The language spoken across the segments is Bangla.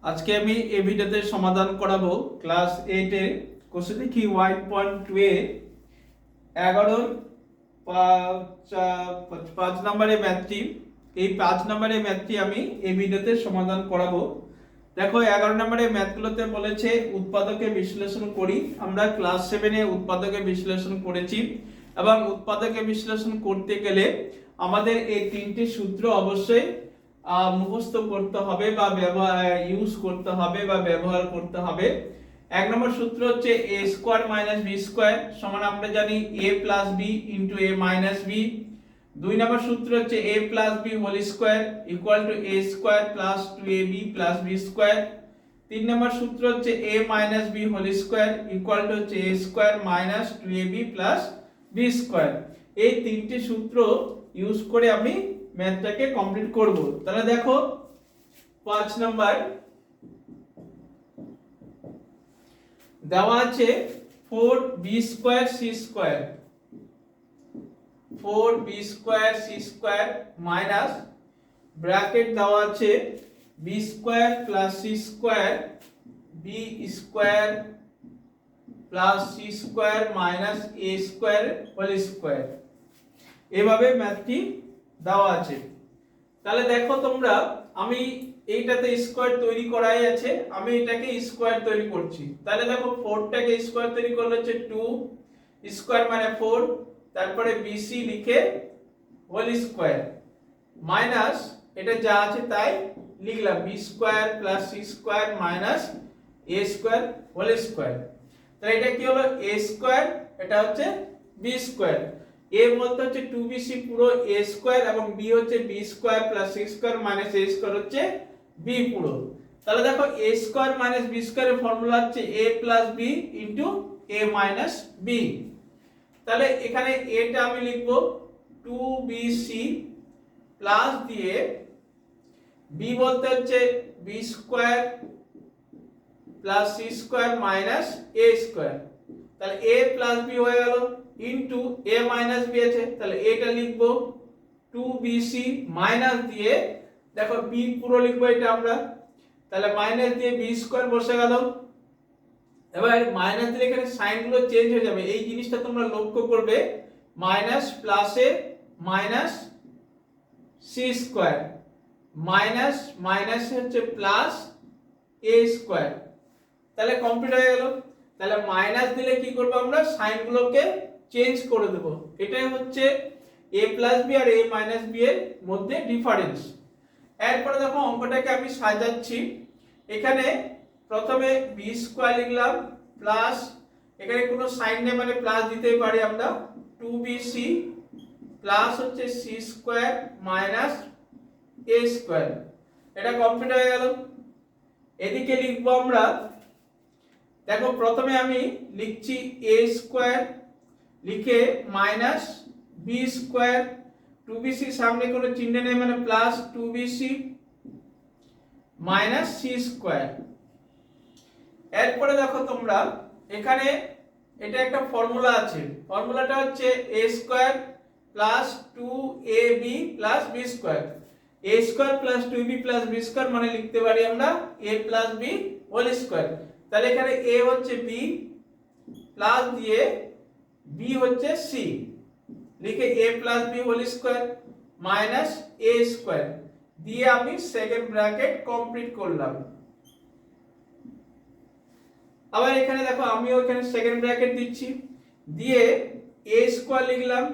আজকে আমি এই ভিডিওতে সমাধান করাবো ক্লাস 8 এর কোশ্চেন দেখি 1.2 এ 11 5 নম্বরের ম্যাথটি। এই 5 নম্বরের ম্যাথটি আমি এই ভিডিওতে সমাধান করাবো। দেখো 11 নম্বরের ম্যাথগুলোতে বলেছে উৎপাদকে বিশ্লেষণ করি। আমরা ক্লাস 7 এ উৎপাদকে বিশ্লেষণ করেছি এবং উৎপাদকে বিশ্লেষণ করতে গেলে আমাদের এই তিনটি সূত্র অবশ্যই মুখস্থ করতে হবে বা ইউজ করতে হবে বা ব্যবহার করতে হবে। এক নম্বর সূত্র হচ্ছে a square minus b square সমান আমরা জানি a plus b into a minus b। দুই নম্বর সূত্র হচ্ছে a plus b whole square equal to a square plus 2ab plus b square. তিন নম্বর সূত্র হচ্ছে a minus b whole square equal to হচ্ছে a square minus 2ab plus b square. এই তিনটি সূত্র ইউজ করে আমি ম্যাথটাকে কমপ্লিট করব। তাহলে দেখো 5 নাম্বার দেওয়া আছে 4b square c square 4b square c square minus bracket দেওয়া আছে b square plus c square b square plus c square minus a square whole square. এভাবে ম্যাথটি দেওয়া আছে। তাহলে দেখো তোমরা, আমি এইটাতে স্কয়ার তৈরি করাই আছে, আমি এটাকে স্কয়ার তৈরি করছি। তাহলে দেখো 4 টাকে স্কয়ার তৈরি করলে হচ্ছে 2 স্কয়ার মানে 4, তারপরে bc লিখে হোল স্কয়ার মাইনাস এটা যা আছে তাই লিখলাম b square plus c square minus a square whole square. তাহলে এটা কি হলো a স্কয়ার, এটা হচ্ছে b স্কয়ার। a বলতে হচ্ছে 2bc পুরো a স্কয়ার এবং b হচ্ছে b square plus c square minus a square হচ্ছে b পুরো। তাহলে দেখো a স্কয়ার মাইনাস b স্কয়ারের ফর্মুলা হচ্ছে a plus b into a minus b। তাহলে এখানে a টা আমি লিখব 2bc প্লাস দিয়ে b বলতে হচ্ছে b square plus c square minus a square. তাহলে a প্লাস b হয়ে গেল ইনটু a মাইনাস b আছে, তাহলে এটা লিখব 2bc মাইনাস দিয়ে দেখো b পুরো লিখবো এটা আমরা, তাহলে মাইনাস দিয়ে b স্কয়ার বসে গেল। এবার মাইনাস দিলে এখানে সাইন গুলো চেঞ্জ হয়ে যাবে, এই জিনিসটা তোমরা লক্ষ্য করবে। মাইনাস প্লাসে minus c square minus minus হচ্ছে প্লাস a স্কয়ার। তাহলে কমপ্লিট হয়ে গেল। তাহলে মাইনাস দিলে কি করব আমরা, সাইন গুলোকে চেঞ্জ করে দেব। এটাই হচ্ছে a প্লাস b আর a মাইনাস b এর মধ্যে ডিফারেন্স। এরপরে দেখো অঙ্কটাকে আমি সাজাচ্ছি। এখানে প্রথমে b স্কয়ার লিখলাম প্লাস এখানে কোনো সাইন নেই মানে প্লাস দিতেই পারি আমরা 2bc প্লাস হচ্ছে c square minus a square. এটা কমপ্লিট হয়ে গেল। এদিকে লিখবো আমরা, দেখো প্রথমে আমি লিখছি a স্কয়ার লিখে মাইনাস b স্কয়ার 2bc সামনে কোনো চিহ্ন নেই মানে plus 2bc minus c square. এরপরে দেখো তোমরা এখানে এটা একটা ফর্মুলা আছে, ফর্মুলাটা হচ্ছে a square plus 2ab plus b square. a square plus 2b plus b square মানে লিখতে পারি আমরা a plus b whole square. তাহলে এখানে a হচ্ছে b প্লাস দিয়ে b হচ্ছে c লিখে a plus b whole square minus a square দিয়ে আমি সেকেন্ড ব্র্যাকেট কমপ্লিট করলাম। আবার এখানে দেখো আমিও এখানে সেকেন্ড ব্র্যাকেট দিচ্ছি দিয়ে a স্কয়ার লিখলাম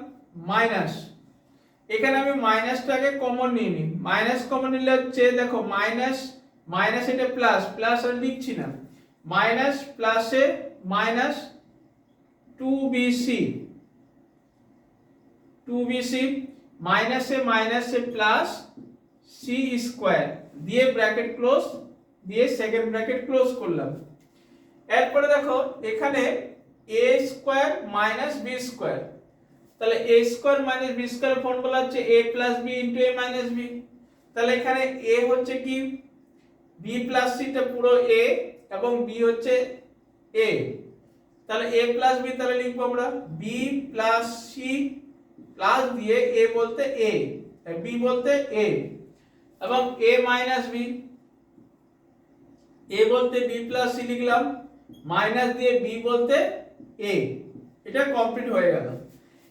মাইনাস এখানে আমি মাইনাসটাকে কমন নিয়ে নিই। মাইনাস কমন নিলে হচ্ছে দেখো মাইনাস মাইনাস এটা প্লাস প্লাস আর লিখছি না, মাইনাস প্লাসে মাইনাস 2bc মাইনাসে মাইনাসে প্লাস c স্কয়ার দিয়ে ব্র্যাকেট ক্লোজ দিয়ে সেকেন্ড ব্র্যাকেট ক্লোজ করলাম। এরপরে দেখো এখানে a square minus b square, তাহলে a square minus b square formula হচ্ছে a plus b into a minus b। তাহলে এখানে a হচ্ছে কি b প্লাস c টা পুরো a এবং b হচ্ছে a, তাহলে a প্লাস b তাহলে লিখবো আমরা b প্লাস c প্লাস দিয়ে a বলতে a b বলতে a এবং a মাইনাস b a বলতে b প্লাস c লিখলাম, মাইনাস দিয়ে b বলতে a। এটা কমপ্লিট হয়ে গেল।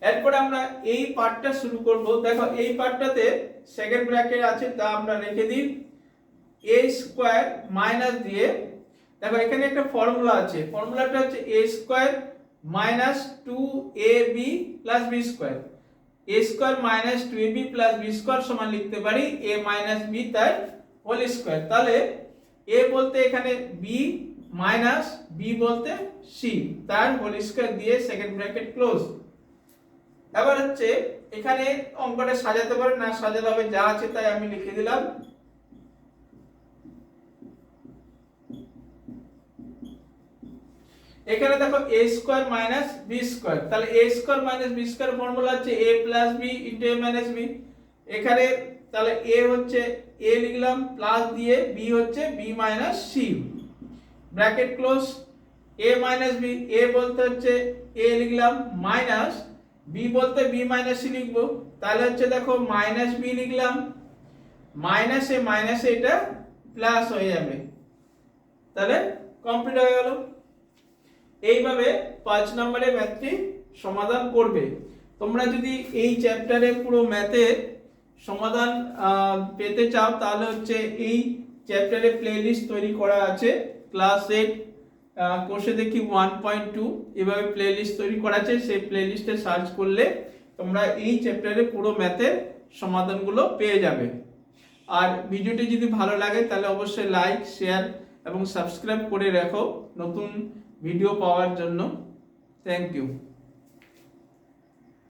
এরপর আমরা এই পার্টটা শুরু করব। দেখো এই পার্টটাতে সেকেন্ড ব্র্যাকেট আছে, তা আমরা রেখে দিই a স্কয়ার মাইনাস দিয়ে, দেখো এখানে একটা ফর্মুলা আছে, ফর্মুলাটা হচ্ছে a square minus 2ab plus b square. a square minus 2ab plus b square সমান লিখতে পারি a মাইনাস b তার হোল স্কয়ার। তাহলে a বলতে এখানে b মাইনাস b বলতে c তার হোল স্কয়ার দিয়ে সেকেন্ড ব্র্যাকেট ক্লোজ। এবার হচ্ছে এখানে অঙ্কটা সাজাতে পারে, না সাজাতে হবে, যা আছে তাই আমি লিখে দিলাম। এখানে দেখো a square minus b square, তাহলে a square minus b square formula হচ্ছে a plus b into a minus b। এখানে তাহলে a হচ্ছে a লিখলাম প্লাস দিয়ে b হচ্ছে b minus c, bracket close. a minus b, a বলতে হচ্ছে a লিখলাম মাইনাস b বলতে b মাইনাস c লিখবো, তাহলে হচ্ছে দেখো মাইনাস b লিখলাম, মাইনাসে মাইনাসে এটা প্লাস হয়ে যাবে, তাহলে কমপ্লিট হয়ে গেল। এইভাবে 5 নম্বরের ম্যাথটি সমাধান করবে। তোমরা যদি এই চ্যাপ্টারে পুরো ম্যাথের সমাধান পেতে চাও তাহলে হচ্ছে এই চ্যাপ্টারে প্লেলিস্ট তৈরি করা আছে, ক্লাস 8 কোর্সে দেখি 1.2 এভাবে প্লেলিস্ট তৈরি করা আছে, সেই প্লেলিস্টে সার্চ করলে তোমরা এই চ্যাপ্টারে পুরো ম্যাথের সমাধানগুলো পেয়ে যাবে। আর ভিডিওটি যদি ভালো লাগে তাহলে অবশ্যই লাইক, শেয়ার এবং সাবস্ক্রাইব করে রাখো নতুন ভিডিও পাওয়ার জন্য। Thank you.